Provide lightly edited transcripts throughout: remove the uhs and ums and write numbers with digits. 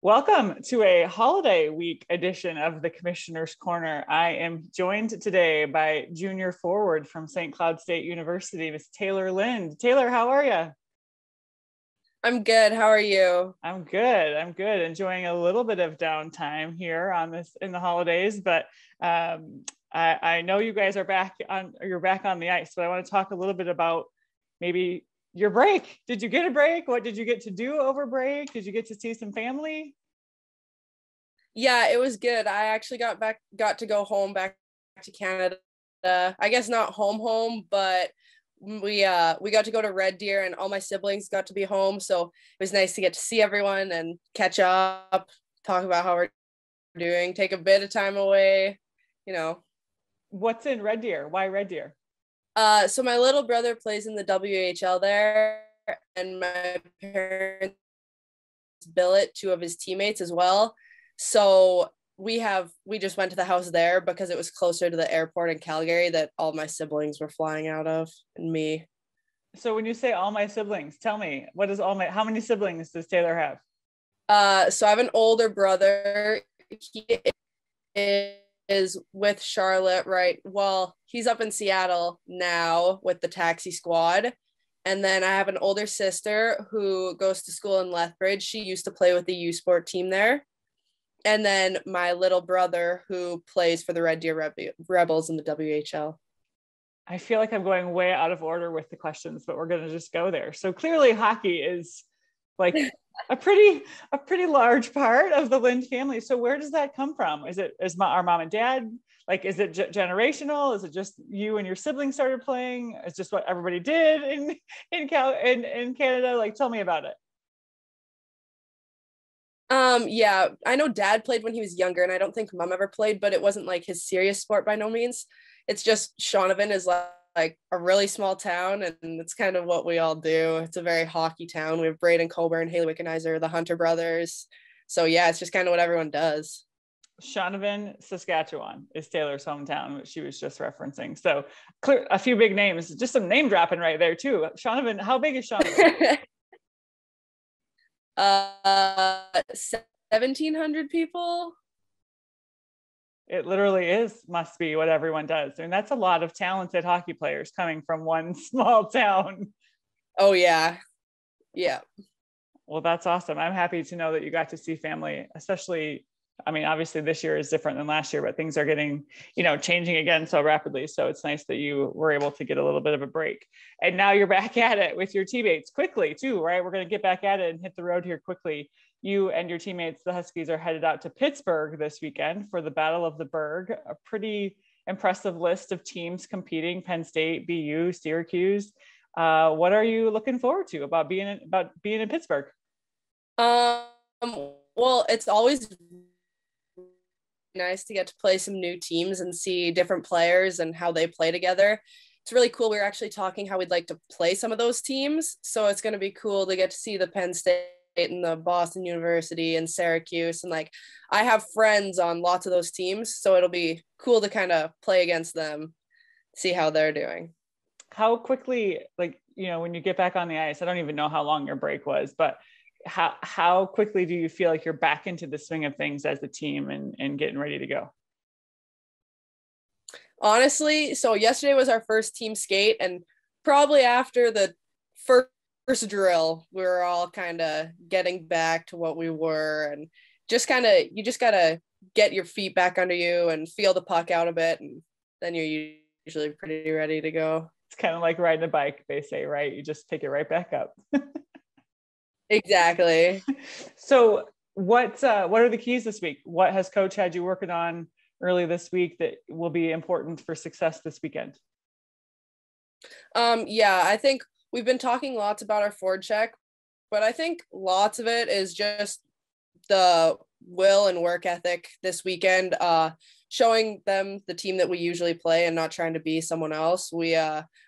Welcome to a holiday week edition of the Commissioner's Corner. I am joined today by junior forward from St. Cloud State University, Miss Taylor Lind. Taylor, how are you? I'm good. How are you? I'm good. Enjoying a little bit of downtime here in the holidays, but I know you guys are back on the ice, but I want to talk a little bit about maybe your break. Did you get a break? What did you get to do over break? Did you get to see some family? Yeah, it was good. I actually got to go home back to Canada. I guess not home, but we got to go to Red Deer and all my siblings got to be home. So it was nice to get to see everyone and catch up, talk about how we're doing, take a bit of time away, What's in Red Deer? Why Red Deer? So my little brother plays in the WHL there, and my parents billet two of his teammates as well. So we just went to the house there because it was closer to the airport in Calgary that all my siblings were flying out of, and me. So when you say all my siblings, tell me, how many siblings does Taylor have? So I have an older brother. He is with Charlotte, right? Well, he's up in Seattle now with the taxi squad. And then I have an older sister who goes to school in Lethbridge. She used to play with the U Sport team there. And then my little brother who plays for the Red Deer Rebels in the WHL. I feel like I'm going way out of order with the questions, but we're going to just go there. So clearly hockey is like a pretty large part of the Lind family. So where does that come from? Is our mom and dad, like, is it generational? Is it just you and your siblings started playing? It's just what everybody did in Canada? Like, tell me about it. Yeah, I know dad played when he was younger, and I don't think mom ever played, but it wasn't like his serious sport by no means. It's just Shaunavon is like a really small town, and it's kind of what we all do. It's a very hockey town. We have Braden Coburn, Haley Wickenheiser, the Hunter brothers. So yeah, it's just kind of what everyone does. Shaunavon, Saskatchewan is Taylor's hometown, which she was just referencing. So a few big names, just some name dropping right there too. Shaunavon, how big is Shaunavon? 1,700 people. It literally must be what everyone does. And that's a lot of talented hockey players coming from one small town. Oh yeah. Yeah. Well, that's awesome. I'm happy to know that you got to see family, especially, I mean, obviously this year is different than last year, but things are getting, changing again so rapidly. So it's nice that you were able to get a little bit of a break. And now you're back at it with your teammates quickly too, right? We're going to get back at it and hit the road here quickly. You and your teammates, the Huskies, are headed out to Pittsburgh this weekend for the Battle of the Burg, a pretty impressive list of teams competing: Penn State, BU, Syracuse. What are you looking forward to about being in Pittsburgh? Well, it's always nice to get to play some new teams and see different players and how they play together. It's really cool. We were actually talking how we'd like to play some of those teams. So it's going to be cool to get to see the Penn State and the Boston University and Syracuse. And like, I have friends on lots of those teams. So it'll be cool to kind of play against them, see how they're doing. How quickly, when you get back on the ice, I don't even know how long your break was, but how quickly do you feel like you're back into the swing of things as a team and getting ready to go? Honestly, so yesterday was our first team skate, and probably after the first drill, we were all kind of getting back to what we were, and you just gotta get your feet back under you and feel the puck out a bit, and then you're usually pretty ready to go. It's kind of like riding a bike, they say, right? You just pick it right back up. Exactly. So what are the keys this week? What has coach had you working on early this week that will be important for success this weekend? Yeah, I think we've been talking lots about our forecheck, but I think lots of it is just the will and work ethic this weekend, showing them the team that we usually play and not trying to be someone else.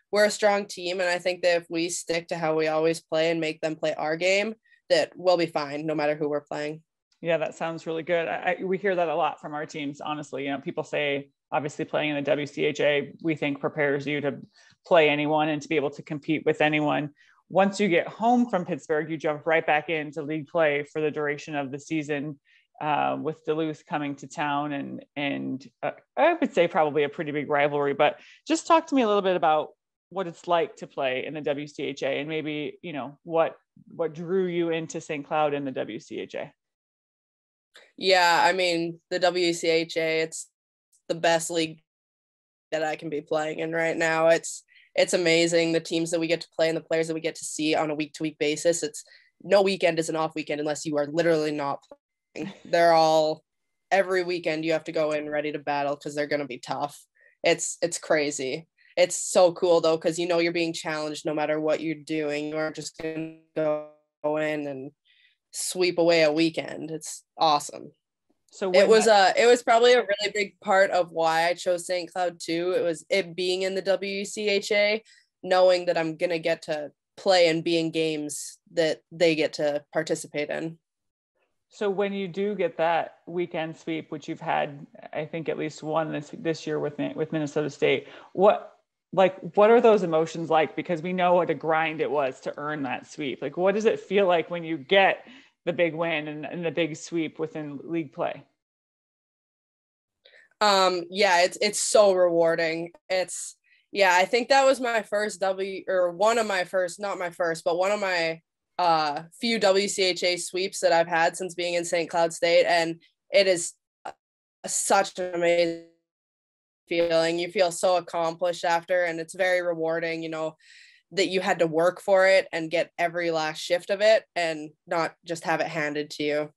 We're a strong team, and I think that if we stick to how we always play and make them play our game, that we'll be fine no matter who we're playing. Yeah, that sounds really good. We hear that a lot from our teams, honestly. People say, obviously, playing in the WCHA, we think prepares you to play anyone and to be able to compete with anyone. once you get home from Pittsburgh, you jump right back into league play for the duration of the season, with Duluth coming to town, and I would say probably a pretty big rivalry. But just talk to me a little bit about what it's like to play in the WCHA, and maybe, you know, what drew you into St. Cloud in the WCHA. Yeah, I mean, the WCHA, it's the best league that I can be playing in right now. It's amazing, the teams that we get to play and the players that we get to see on a week-to-week basis. It's no weekend is an off weekend unless you are literally not playing. They're all, every weekend you have to go in ready to battle because they're going to be tough. It's crazy. It's so cool though, because you know you're being challenged no matter what you're doing. You're just going to go in and sweep away a weekend. It's awesome. So it was probably a really big part of why I chose St. Cloud too. It was it being in the WCHA, knowing that I'm gonna get to play and be in games that they get to participate in. So when you do get that weekend sweep, which you've had, I think at least one this year with Minnesota State, what are those emotions like? Because we know what a grind it was to earn that sweep. Like, what does it feel like when you get the big win and the big sweep within league play? Yeah, it's so rewarding. I think that was my first one of my first, not my first, but one of my few WCHA sweeps that I've had since being in St. Cloud State, and it is such an amazing feeling. You feel so accomplished after, and it's very rewarding, you know, that you had to work for it and get every last shift of it and not just have it handed to you.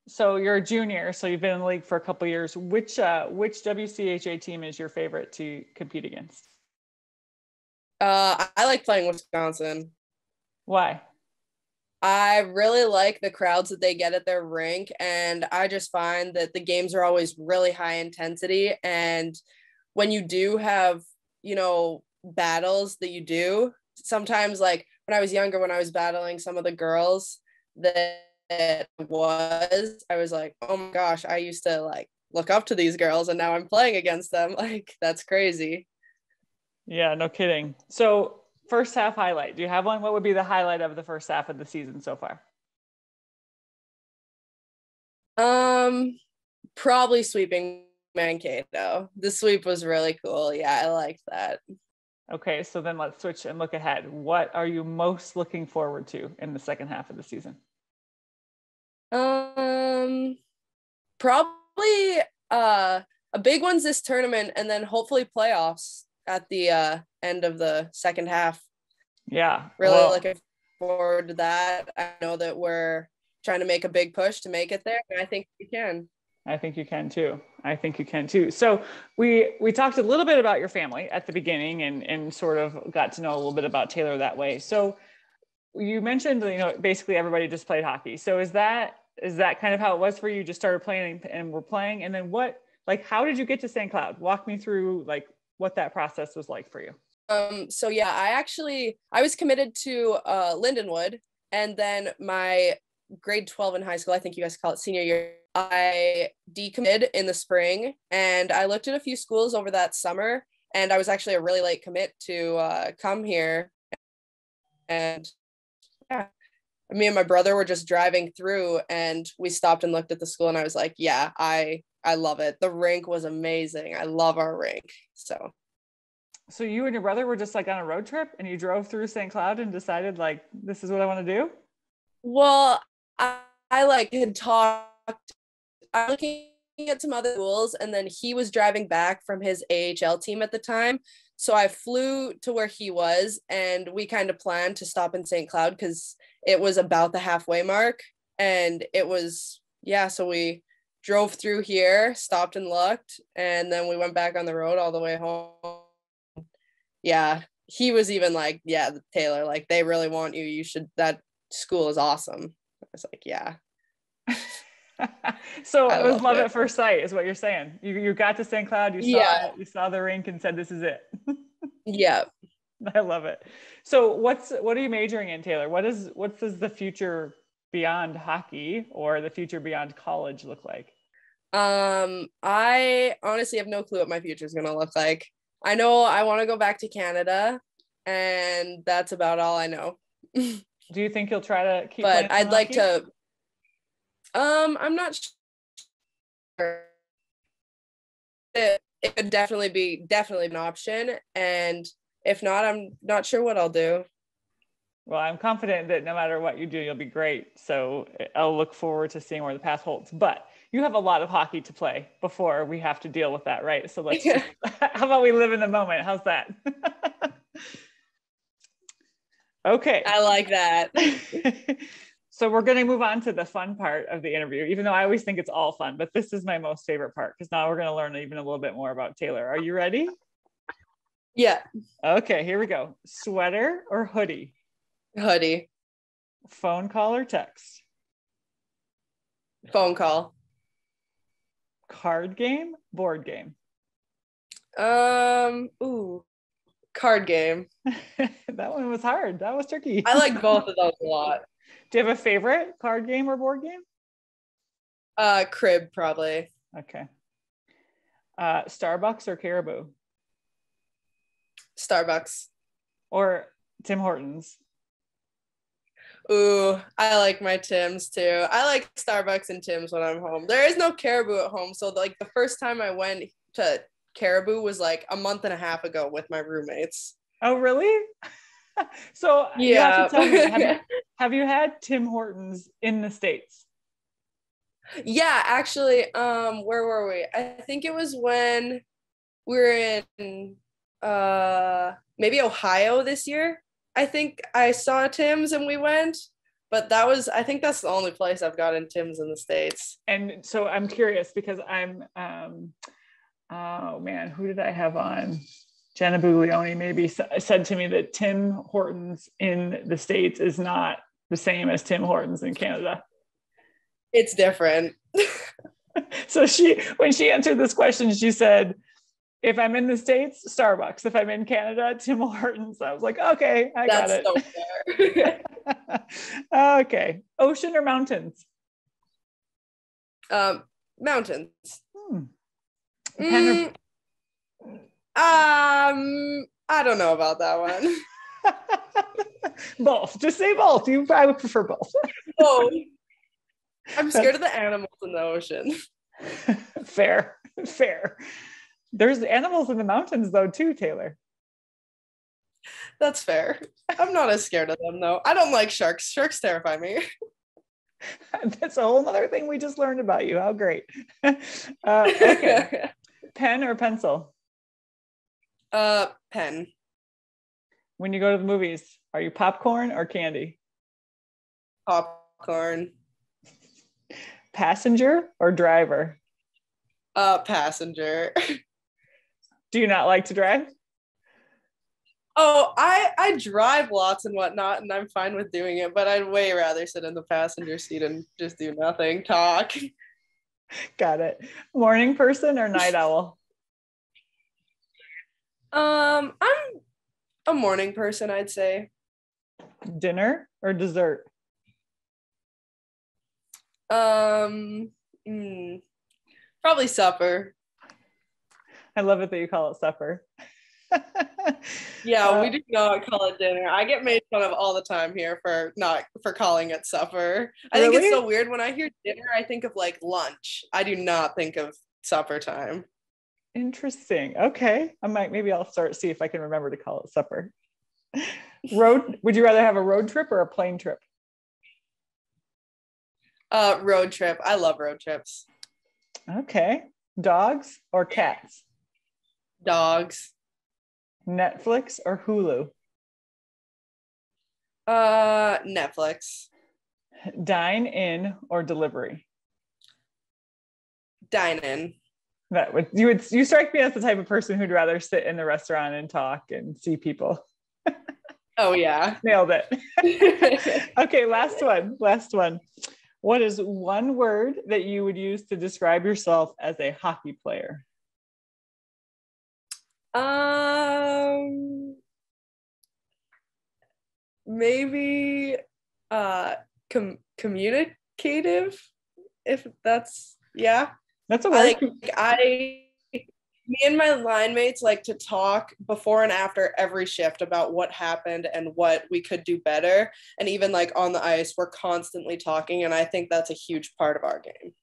So you're a junior, so you've been in the league for a couple of years. Which WCHA team is your favorite to compete against? I like playing Wisconsin. Why? I really like the crowds that they get at their rink, and I just find that the games are always really high intensity. And when you do have, you know, battles that you do, sometimes, like when I was younger, when I was battling some of the girls that I was like, oh my gosh, I used to like look up to these girls and now I'm playing against them. Like, that's crazy. Yeah, no kidding. So first half highlight, do you have one? What would be the highlight of the first half of the season so far? Probably sweeping Mankato. The sweep was really cool. Yeah, I liked that. Okay, so then let's switch and look ahead. What are you most looking forward to in the second half of the season? Probably a big one's this tournament, and then hopefully playoffs at the end of the second half. Yeah, really looking forward to that. I know that we're trying to make a big push to make it there, and I think we can. I think you can too. So we talked a little bit about your family at the beginning and sort of got to know a little bit about Taylor that way. So you mentioned, you know, basically everybody just played hockey. So is that kind of how it was for you? Just started playing and were playing, and then how did you get to St. Cloud? Walk me through like what that process was like for you. So yeah, I was committed to Lindenwood, and then my grade 12 in high school, I think you guys call it senior year, I decommitted in the spring, and I looked at a few schools over that summer, and I was actually a really late commit to come here. And yeah, me and my brother were just driving through, and we stopped and looked at the school, and I was like, yeah, I love it. The rink was amazing. I love our rink. So you and your brother were just like on a road trip, and you drove through St. Cloud and decided like, this is what I want to do? Well, I like had talked, I'm looking at some other schools, and then he was driving back from his AHL team at the time. So I flew to where he was, and we kind of planned to stop in St. Cloud because it was about the halfway mark. And it was, yeah, so we drove through here, stopped and looked, and then we went back on the road all the way home. Yeah, he was even like, yeah, Taylor, like, they really want you. You should, that school is awesome. I was like, yeah. So it was love at first sight is what you're saying. You got to St. Cloud, you saw the rink and said, this is it. Yeah. I love it. So what are you majoring in, Taylor? What does the future beyond hockey or the future beyond college look like? I honestly have no clue what my future is going to look like. I know I want to go back to Canada, and that's about all I know. Do you think you'll try to keep But playing I'd like hockey? to. I'm not sure. It could definitely an option, and if not, I'm not sure what I'll do. Well, I'm confident that no matter what you do, you'll be great. So I'll look forward to seeing where the path holds. But you have a lot of hockey to play before we have to deal with that, right? So let's just, how about we live in the moment? How's that? Okay. I like that. So we're going to move on to the fun part of the interview, even though I always think it's all fun, but this is my most favorite part because now we're going to learn even a little bit more about Taylor. Are you ready? Yeah. Okay, here we go. Sweater or hoodie? Hoodie. Phone call or text? Phone call. Card game, board game? Card game. That one was hard. That was tricky. I like both of those a lot. Do you have a favorite card game or board game? Crib, probably. Okay. Starbucks or Caribou? Starbucks. Or Tim Hortons? Ooh, I like my Tim's too. I like Starbucks and Tim's when I'm home. There is no Caribou at home. So like the first time I went to Caribou was like a month and a half ago with my roommates. Oh, really? So yeah. You have to tell me, have you had Tim Hortons in the States? Yeah, actually, where were we? I think it was when we were in maybe Ohio this year. I think I saw Tim's and we went, but I think that's the only place I've gotten Tim's in the States. And so I'm curious because I'm, oh man, who did I have on? Jenna Buglioni maybe said to me that Tim Hortons in the States is not the same as Tim Hortons in Canada. It's different. So when she answered this question, she said, if I'm in the States, Starbucks. If I'm in Canada, Tim Hortons. I was like, okay, I got it. So fair. Okay. Ocean or mountains? Mountains. Pen I don't know about that one. Both. Just say both. I would prefer both. Both. I'm scared of the animals in the ocean. Fair. There's animals in the mountains though too, Taylor. That's fair. I'm not as scared of them though. I don't like sharks. Sharks terrify me. That's a whole other thing we just learned about you. How great. Okay. Pen or pencil? Pen. When you go to the movies, are you popcorn or candy? Popcorn. Passenger or driver? Passenger. Do you not like to drive? Oh, I drive lots and whatnot, and I'm fine with doing it, but I'd way rather sit in the passenger seat and just do nothing, talk. Got it. Morning person or night owl? I'm a morning person, I'd say. Dinner or dessert? Probably supper. I love it that you call it supper. Yeah, we do not call it dinner. I get made fun of all the time here for calling it supper. I think it's so weird when I hear dinner, I think of like lunch. I do not think of supper time. Interesting. Okay. Maybe I'll see if I can remember to call it supper. Would you rather have a road trip or a plane trip? Road trip. I love road trips. Okay. Dogs or cats? Dogs. Netflix or Hulu? Netflix. Dine in or delivery? Dine in. You strike me as the type of person who'd rather sit in the restaurant and talk and see people. Oh yeah. Nailed it. Okay, last one. What is one word that you would use to describe yourself as a hockey player? Maybe communicative, if that's, yeah. That's a word. Me and my line mates like to talk before and after every shift about what happened and what we could do better. And even like on the ice, we're constantly talking. And I think that's a huge part of our game.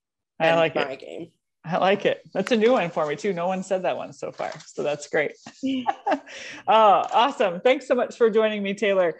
I like my it. game. I like it. That's a new one for me too. No one said that one so far. So that's great. Awesome. Thanks so much for joining me, Taylor.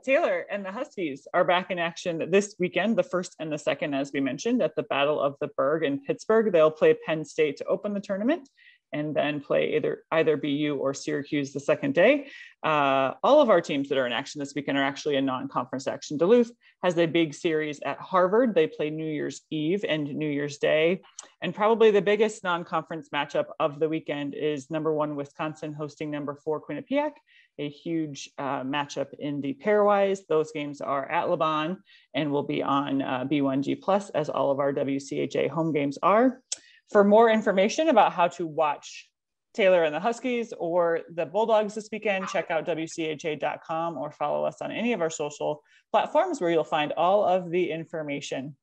Taylor and the Huskies are back in action this weekend, the 1st and the 2nd, as we mentioned, at the Battle of the Berg in Pittsburgh. They'll play Penn State to open the tournament and then play either BU or Syracuse the second day. All of our teams that are in action this weekend are actually in non-conference action. Duluth has a big series at Harvard. They play New Year's Eve and New Year's Day. And probably the biggest non-conference matchup of the weekend is number 1 Wisconsin hosting number 4 Quinnipiac, a huge matchup in the pairwise. Those games are at Laban and will be on B1G Plus, as all of our WCHA home games are. For more information about how to watch Taylor and the Huskies or the Bulldogs this weekend, check out WCHA.com or follow us on any of our social platforms where you'll find all of the information.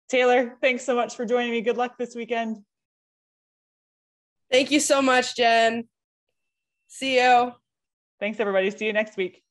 Taylor, thanks so much for joining me. Good luck this weekend. Thank you so much, Jen. See you. Thanks, everybody. See you next week.